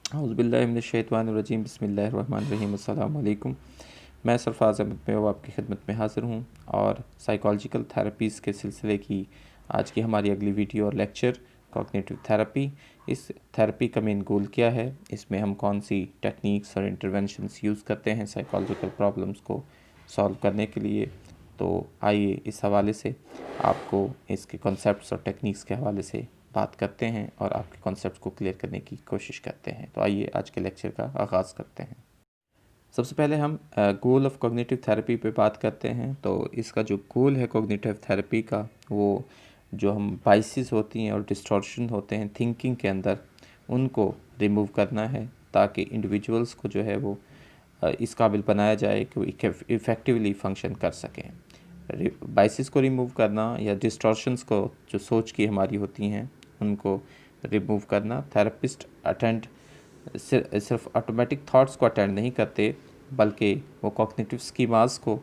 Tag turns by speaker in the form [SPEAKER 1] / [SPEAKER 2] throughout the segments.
[SPEAKER 1] औज़ुबिल्लाहिमिनश्शैतानिर्रजीम बिस्मिल्लाहिर्रहमानिर्रहीम अस्सलामु अलैकुम। मैं सरफराज अहमद में आपकी खिदमत में हाज़िर हूँ और साइकोलॉजिकल थेरेपीज़ के सिलसिले की आज की हमारी अगली वीडियो और लेक्चर कॉग्निटिव थेरेपी। इस थेरेपी का मेन गोल क्या है, इसमें हम कौन सी टेक्निक्स और इंटरवेंशंस यूज़ करते हैं साइकोलॉजिकल प्रॉब्लम्स को सॉल्व करने के लिए। तो आइए इस हवाले से आपको इसके कॉन्सेप्ट्स और टेक्निक्स के हवाले से बात करते हैं और आपके कॉन्सेप्ट को क्लियर करने की कोशिश करते हैं। तो आइए आज के लेक्चर का आगाज़ करते हैं। सबसे पहले हम गोल ऑफ कॉग्निटिव थेरेपी पे बात करते हैं। तो इसका जो गोल है कॉग्निटिव थेरेपी का, वो जो हम बाइसेस होती हैं और डिस्टॉर्शन होते हैं थिंकिंग के अंदर, उनको रिमूव करना है ताकि इंडिविजुअल्स को जो है वो इस काबिल बनाया जाए कि वो इफ़ेक्टिवली फंक्शन कर सकें। बाइसेस को रिमूव करना या डिस्टॉर्शंस को जो सोच की हमारी होती हैं उनको रिमूव करना। थेरेपिस्ट सिर्फ ऑटोमेटिक थॉट्स को अटेंड नहीं करते, बल्कि वो कॉग्निटिव स्कीमास को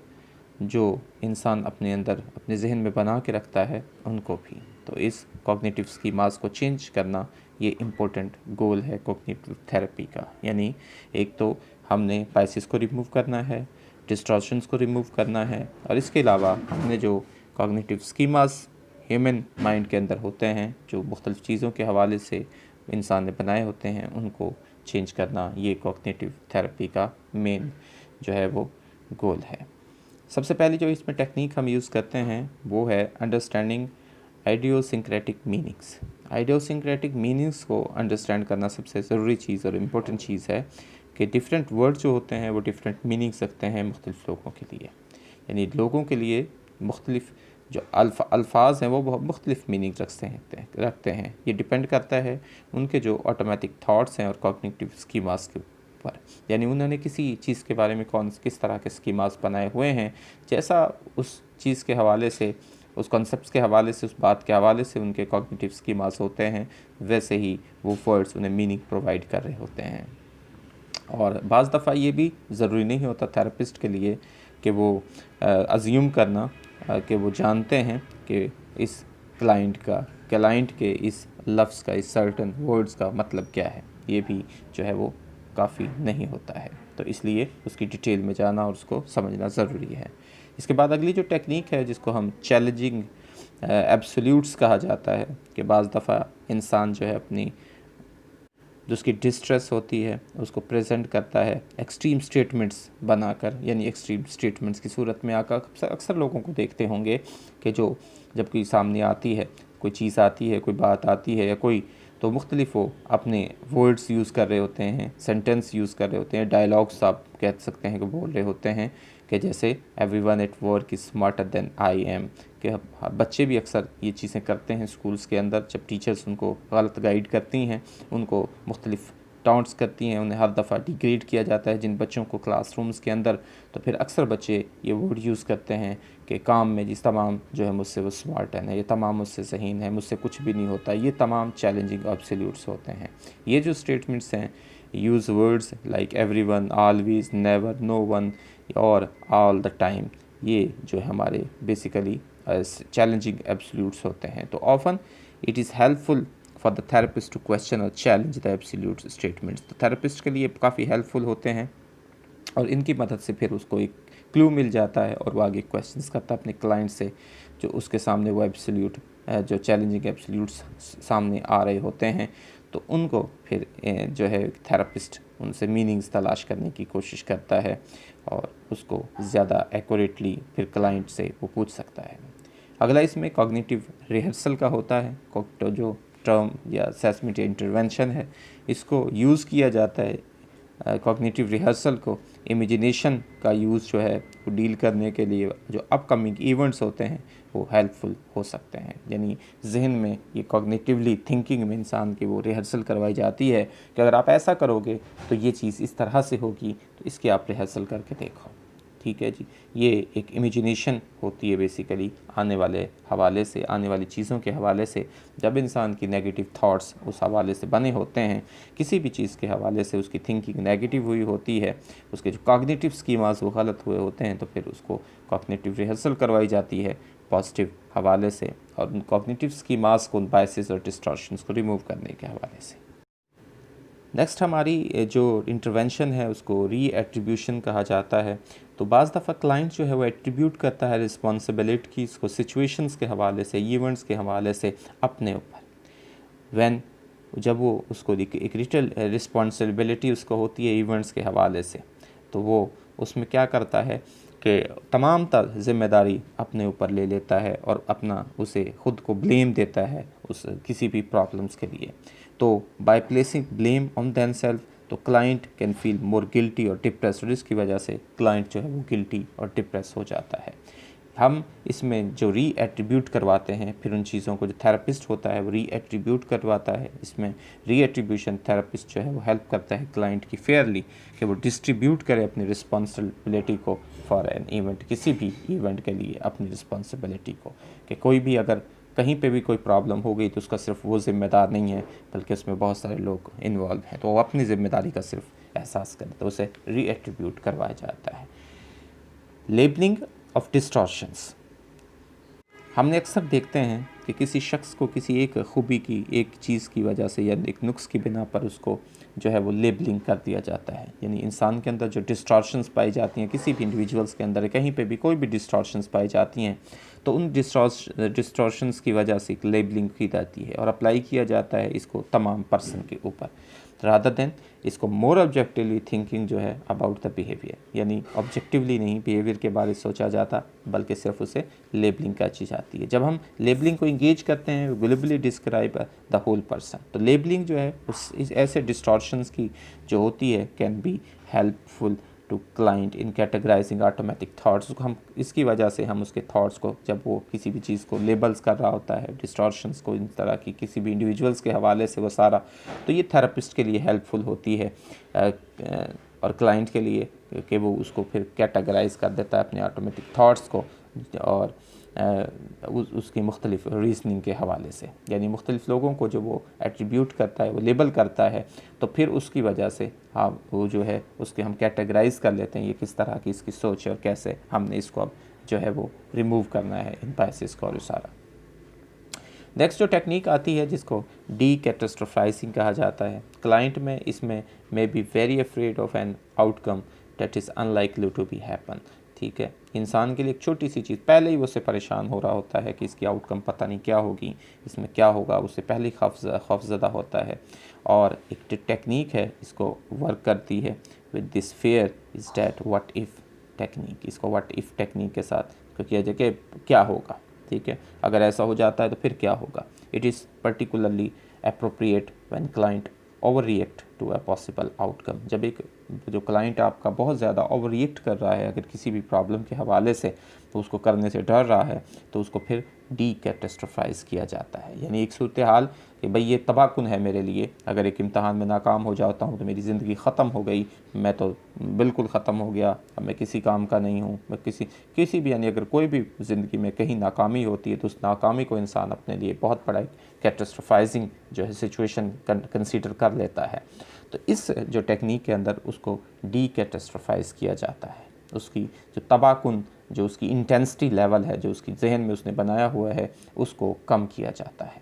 [SPEAKER 1] जो इंसान अपने अंदर अपने जहन में बना के रखता है उनको भी। तो इस कॉग्निटिव स्कीमास को चेंज करना ये इम्पोर्टेंट गोल है कॉग्निटिव थेरेपी का। यानी एक तो हमने बाइसेस को रिमूव करना है, डिस्टॉर्शंस को रिमूव करना है, और इसके अलावा हमने जो कॉग्निटिव स्कीमास ह्यूमन माइंड के अंदर होते हैं, जो मुख्तलिफ़ चीज़ों के हवाले से इंसान ने बनाए होते हैं, उनको चेंज करना ये कॉग्निटिव थेरेपी का मेन जो है वो गोल है। सबसे पहले जो इसमें टेक्निक हम यूज़ करते हैं वो है understanding idiosyncratic meanings. Idiosyncratic meanings को अंडरस्टैंड करना सबसे ज़रूरी चीज़ और इम्पोर्टेंट चीज़ है कि डिफरेंट वर्ड जो होते हैं वो डिफरेंट मीनिंग्स रखते हैं मुख्तलिफ़ लोगों के लिए। यानी लोगों के लिए मुख्तलिफ़ जो अल्फाज हैं वो बहुत मुख्तलिफ़ मीनिंग रखते हैं। ये डिपेंड करता है उनके जो ऑटोमेटिक थाट्स हैं और कॉग्निटिव स्कीमास के ऊपर। यानी उन्होंने किसी चीज़ के बारे में किस तरह के स्कीमास बनाए हुए हैं, जैसा उस चीज़ के हवाले से, उस कॉन्सेप्ट के हवाले से, उस बात के हवाले से उनके कॉग्निटिव स्कीमास होते हैं, वैसे ही वो वर्ड्स उन्हें मीनिंग प्रोवाइड कर रहे होते हैं। और बाज़ दफ़ा ये भी ज़रूरी नहीं होता थेरेपिस्ट के लिए कि वो अज्यूम करना कि वो जानते हैं कि इस क्लाइंट के इस लफ्ज़ का, इस सर्टन वर्ड्स का मतलब क्या है। ये भी जो है वो काफ़ी नहीं होता है। तो इसलिए उसकी डिटेल में जाना और उसको समझना ज़रूरी है। इसके बाद अगली जो टेक्निक है जिसको हम चैलेंजिंग एब्सोल्यूट्स कहा जाता है, कि बाज़ दफ़ा इंसान जो है अपनी जो उसकी डिस्ट्रेस होती है उसको प्रेजेंट करता है एक्सट्रीम स्टेटमेंट्स बनाकर। यानी एक्सट्रीम स्टेटमेंट्स की सूरत में आकर अक्सर लोगों को देखते होंगे कि जो जब कोई सामने आती है, कोई चीज़ आती है, कोई बात आती है या कोई, तो मुख्तलिफ वो अपने वर्ड्स यूज़ कर रहे होते हैं, सेंटेंस यूज़ कर रहे होते हैं, डायलॉग्स आप कह सकते हैं कि बोल रहे होते हैं कि जैसे everyone at work is smarter than I am. कि बच्चे भी अक्सर ये चीज़ें करते हैं स्कूल्स के अंदर, जब टीचर्स उनको गलत गाइड करती हैं, उनको मुख्तलिफ़ टाउंट्स करती हैं, उन्हें हर दफ़ा डिग्रेड किया जाता है जिन बच्चों को क्लासरूम्स के अंदर। तो फिर अक्सर बच्चे ये वर्ड यूज़ करते हैं कि काम में जिस तमाम जो है मुझसे वो स्मार्ट है, ये तमाम मुझसे ज़हीन है, मुझसे कुछ भी नहीं होता। ये तमाम चैलेंजिंग एब्सोल्यूट्स होते हैं। ये जो स्टेटमेंट्स हैं, use words like everyone, always, never, no one और ऑल द टाइम, ये जो है हमारे बेसिकली चैलेंजिंग एब्सोल्यूट्स होते हैं। तो often it is helpful for the therapist to question और चैलेंज द एब्सोल्यूट स्टेटमेंट्स। तो थेरेपिस्ट के लिए काफ़ी हेल्पफुल होते हैं और इनकी मदद से फिर उसको एक क्लू मिल जाता है और वो आगे क्वेश्चंस करता है अपने क्लाइंट से, जो उसके सामने वो एब्सोल्यूट जो चैलेंजिंग एब्सोल्यूट्स सामने आ रहे होते हैं। तो उनको फिर जो है थेरेपिस्ट उनसे मीनिंग्स तलाश करने की कोशिश करता है और उसको ज़्यादा एक्यूरेटली फिर क्लाइंट से वो पूछ सकता है। अगला इसमें कॉग्निटिव रिहर्सल का होता है। जो टर्म या सेस्मिट इंटरवेंशन है, इसको यूज़ किया जाता है कॉग्निटिव रिहर्सल को इमेजिनेशन का यूज़ जो है वो डील करने के लिए जो अपकमिंग इवेंट्स होते हैं वो हेल्पफुल हो सकते हैं। यानी जहन में ये कॉग्निटिवली थिंकिंग में इंसान की वो रिहर्सल करवाई जाती है कि अगर आप ऐसा करोगे तो ये चीज़ इस तरह से होगी, तो इसकी आप रिहर्सल करके देखो। ठीक है जी, ये एक इमेजिनेशन होती है बेसिकली आने वाले हवाले से, आने वाली चीज़ों के हवाले से। जब इंसान की नेगेटिव थॉट्स उस हवाले से बने होते हैं, किसी भी चीज़ के हवाले से उसकी थिंकिंग नेगेटिव हुई होती है, उसके जो कॉग्निटिव स्कीमास वो गलत हुए होते हैं, तो फिर उसको कॉग्निटिव रिहर्सल करवाई जाती है पॉजिटिव हवाले से और उन कॉग्निटिव स्कीमास को, उन बायसेस और डिस्टॉर्शंस को रिमूव करने के हवाले से। नेक्स्ट हमारी जो इंटरवेंशन है उसको री एट्रीब्यूशन कहा जाता है। तो बाज़ दफ़ा क्लाइंट जो है वो एट्रीब्यूट करता है रिस्पॉन्सिबिलिटी इसको सिचुएशंस के हवाले से, इवेंट्स के हवाले से अपने ऊपर। व्हेन जब वो उसको एक रिटल रिस्पॉन्सिबिलिटी उसको होती है इवेंट्स के हवाले से, तो वो उसमें क्या करता है कि तमाम तर ज़िम्मेदारी अपने ऊपर ले लेता है और अपना उसे ख़ुद को ब्लेम देता है उस किसी भी प्रॉब्लम्स के लिए। तो by placing blame on them self, तो client can feel more guilty और डिप्रेस, और इसकी वजह से क्लाइंट जो है वो गिल्टी और डिप्रेस हो जाता है। हम इसमें जो री एट्रीब्यूट करवाते हैं, फिर उन चीज़ों को जो थेरेपिस्ट होता है वो री एट्रीब्यूट करवाता है। इसमें री एट्रीब्यूशन थेरेपिस्ट जो है वो हेल्प करता है क्लाइंट की फेयरली कि वो डिस्ट्रीब्यूट करे अपनी रिस्पॉन्सिबिलिटी को फॉर एन इवेंट, किसी भी इवेंट के लिए अपनी रिस्पॉन्सिबिलिटी को, कि कोई भी अगर कहीं पे भी कोई प्रॉब्लम हो गई तो उसका सिर्फ वो ज़िम्मेदार नहीं है, बल्कि उसमें बहुत सारे लोग इन्वॉल्व हैं, तो वो अपनी ज़िम्मेदारी का सिर्फ एहसास करे, तो उसे री एट्रीब्यूट करवाया जाता है। लेबलिंग ऑफ डिस्टॉर्शंस, हमने अक्सर देखते हैं कि किसी शख्स को किसी एक खूबी की, एक चीज़ की वजह से या एक नुक्स की बिना पर उसको जो है वो लेबलिंग कर दिया जाता है। यानी इंसान के अंदर जो डिस्टॉर्शंस पाई जाती हैं, किसी भी इंडिविजुअल्स के अंदर कहीं पे भी कोई भी डिस्टॉर्शंस पाई जाती हैं, तो उन डिस्टॉर्शंस की वजह से एक लेबलिंग की जाती है और अप्लाई किया जाता है इसको तमाम पर्सन के ऊपर, रादर देन इसको मोर ऑब्जेक्टिवली थिंकिंग जो है अबाउट द बिहेवियर, यानी ऑब्जेक्टिवली नहीं बिहेवियर के बारे में सोचा जाता, बल्कि सिर्फ उसे लेबलिंग का चीज़ आती है। जब हम लेबलिंग को इंगेज करते हैं, globally describe the whole person, तो लेबलिंग जो है उस ऐसे डिस्टॉर्शंस की जो होती है can be helpful to client in categorising automatic thoughts. हम इसकी वजह से हम उसके थाट्स को, जब वो किसी भी चीज़ को लेबल्स कर रहा होता है, डिस्टॉर्शंस को इन तरह की किसी भी इंडिविजुअल्स के हवाले से वो सारा, तो ये थेरेपिस्ट के लिए हेल्पफुल होती है और क्लाइंट के लिए कि वो उसको फिर कैटेगराइज कर देता है अपने ऑटोमेटिक थाट्स को और उसकी मुख्तलिफ रीजनिंग के हवाले से, यानी मुख्तलिफ लोगों को जो वो एट्रीब्यूट करता है, वो लेबल करता है, तो फिर उसकी वजह से हाँ वो जो है उसके हम कैटेगराइज कर लेते हैं ये किस तरह की इसकी सोच है और कैसे हमने इसको अब जो है वो रिमूव करना है इन बायसेस को और सारा। नेक्स्ट जो टेक्निक आती है जिसको डी कैटास्ट्रोफाइजिंग कहा जाता है। क्लाइंट में इसमें may be very afraid of an outcome that is unlikely to be happen. ठीक है, इंसान के लिए एक छोटी सी चीज़ पहले ही उससे परेशान हो रहा होता है कि इसकी आउटकम पता नहीं क्या होगी, इसमें क्या होगा, उससे पहले ही खौफज़दा होता है। और एक टेक्निक है इसको वर्क करती है with this fair is that what if technique, इसको व्हाट इफ़ टेक्निक के साथ किया जाए कि क्या होगा, ठीक है, अगर ऐसा हो जाता है तो फिर क्या होगा। It is particularly appropriate when client over react to a possible outcome, जब एक जो क्लाइंट आपका बहुत ज़्यादा ओवर रिएक्ट कर रहा है अगर किसी भी प्रॉब्लम के हवाले से, तो उसको करने से डर रहा है, तो उसको फिर डी कैटास्ट्रोफाइज किया जाता है। यानी एक सूरत हाल कि भाई ये तबाहकुन है मेरे लिए, अगर एक इम्तहान में नाकाम हो जाता हूँ तो मेरी ज़िंदगी ख़त्म हो गई, मैं तो बिल्कुल ख़त्म हो गया, अब मैं किसी काम का नहीं हूँ, मैं किसी भी, यानी अगर कोई भी ज़िंदगी में कहीं नाकामी होती है तो उस नाकामी को इंसान अपने लिए बहुत बड़ा कैटास्ट्रोफाइजिंग जो है सिचुएशन कंसीडर कर लेता है। तो इस जो टेक्निक के अंदर उसको डी कैटास्ट्रोफाइज किया जाता है, उसकी जो तबाहकुन, जो उसकी इंटेंसिटी लेवल है, जो उसकी जहन में उसने बनाया हुआ है, उसको कम किया जाता है।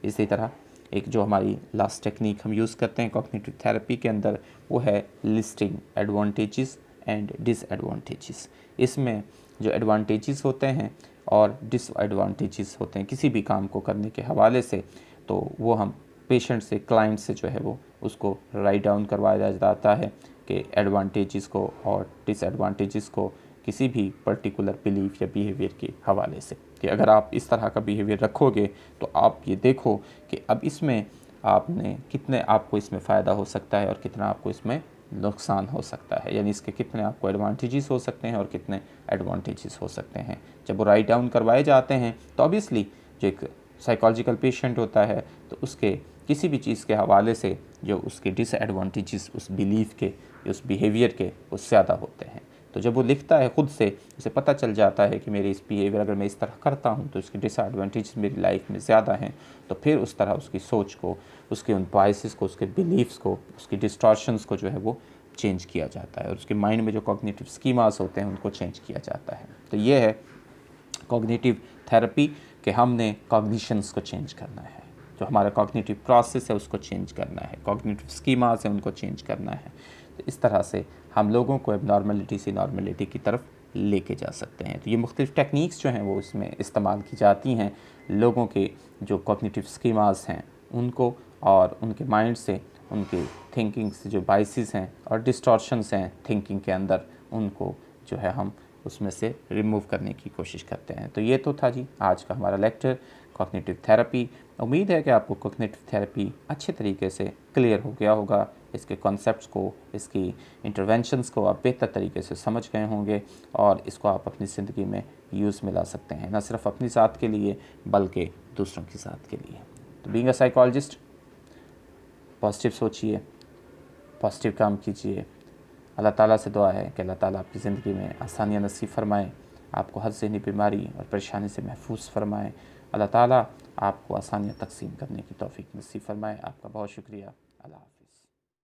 [SPEAKER 1] इसी तरह एक जो हमारी लास्ट टेक्निक हम यूज़ करते हैं कॉग्निटिव थेरेपी के अंदर, वो है लिस्टिंग एडवांटेजेस एंड डिसएडवांटेजेस। इसमें जो एडवांटेजेस होते हैं और डिसएडवांटेजेस होते हैं किसी भी काम को करने के हवाले से, तो वो हम पेशेंट से, क्लाइंट से जो है वो उसको राइट डाउन करवाया जाता है कि एडवांटेजेस को और डिसएडवांटेजेस को किसी भी पर्टिकुलर बिलीफ या बिहेवियर के हवाले से, कि अगर आप इस तरह का बिहेवियर रखोगे तो आप ये देखो कि अब इसमें आपने कितने, आपको इसमें फ़ायदा हो सकता है और कितना आपको इसमें नुकसान हो सकता है, यानी इसके कितने आपको एडवांटेजेस हो सकते हैं और कितने एडवांटेजेस हो सकते हैं। जब वो राइट डाउन करवाए जाते हैं तो ऑब्वियसली जो एक साइकोलॉजिकल पेशेंट होता है तो उसके किसी भी चीज़ के हवाले से जो उसके डिसएडवांटेजेस उस बिलीफ के, उस बिहेवियर के, वो ज़्यादा होते हैं। तो जब वो लिखता है ख़ुद से, उसे पता चल जाता है कि मेरे इस बिहेवियर अगर मैं इस तरह करता हूँ तो इसके डिसएडवांटेज मेरी लाइफ में ज़्यादा हैं, तो फिर उस तरह उसकी सोच को, उसके उन बायसेस को, उसके बिलीफ्स को, उसकी डिस्टॉर्शंस को जो है वो चेंज किया जाता है और उसके माइंड में जो कॉग्निटिव स्कीमास होते हैं उनको चेंज किया जाता है। तो ये है कॉग्निटिव थेरेपी कि हमने कॉग्निशंस को चेंज करना है। जो हमारा कॉग्निटिव प्रोसेस है उसको चेंज करना है, कॉग्निटिव स्कीमास हैं उनको चेंज करना है। तो इस तरह से हम लोगों को एबनॉर्मलिटी से नॉर्मलिटी की तरफ लेके जा सकते हैं। तो ये मुख्तलिफ़ टेक्निक्स जो हैं वो इसमें इस्तेमाल की जाती हैं लोगों के जो कॉग्निटिव स्कीमास हैं उनको, और उनके माइंड से, उनके थिंकिंग से जो बाइसेस हैं और डिस्टॉर्शंस हैं थिंकिंग के अंदर, उनको जो है हम उसमें से रिमूव करने की कोशिश करते हैं। तो ये तो था जी आज का हमारा लेक्चर कॉग्निटिव थेरेपी। उम्मीद है कि आपको कॉग्निटिव थेरेपी अच्छे तरीके से क्लियर हो गया होगा, इसके कॉन्सेप्ट्स को, इसकी इंटरवेंशंस को आप बेहतर तरीके से समझ गए होंगे और इसको आप अपनी ज़िंदगी में यूज़ में ला सकते हैं, न सिर्फ अपनी ज़ात के लिए बल्कि दूसरों की ज़ात के लिए। तो बीइंग अ साइकोलॉजिस्ट, पॉजिटिव सोचिए, पॉजिटिव काम कीजिए। अल्लाह ताला से दुआ है कि अल्लाह ताला आपकी ज़िंदगी में आसानियाँ नसीब फरमाएँ, आपको हर ज़हनी बीमारी और परेशानी से महफूज फरमाएँ। अल्लाह ताला आपको आसानियाँ तकसीम करने की तौफीक नसीब फरमाएँ। आपका बहुत शुक्रिया। अल्लाह।